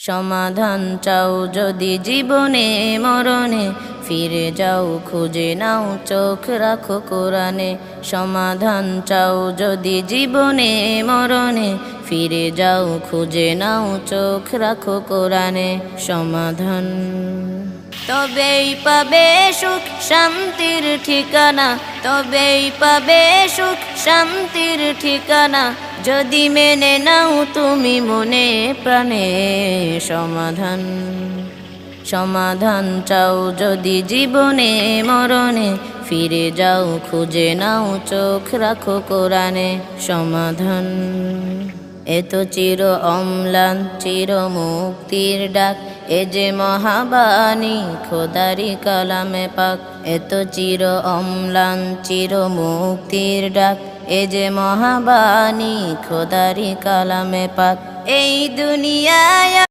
সমাধান চাও যদি জীবনে মরণে, ফিরে যাও খুঁজে নাও চোখ রাখো কোরআনে। সমাধান চাও যদি জীবনে মরণে, ফিরে যাও খুঁজে নাও চোখ রাখো কোরআনে। সমাধান তবেই পাবে সুখ শান্তির ঠিকানা, তবেই পাবে সুখ শান্তির ঠিকানা, যদি মেনে নাও তুমি মনে প্রাণে। সমাধান সমাধান চাও যদি জীবনে মরণে, ফিরে যাও খুঁজে নাও চোখ রাখো কোরআনে। সমাধান এত চির অম্লান চির মুক্তির ডাক, এ যে মহাবাণী খোদারি কালামে পাক। এত চির অম্লান চির মুক্তির ডাক, এ যে মহাবাণী খোদারি কালামে পাক। এই দুনিয়ায়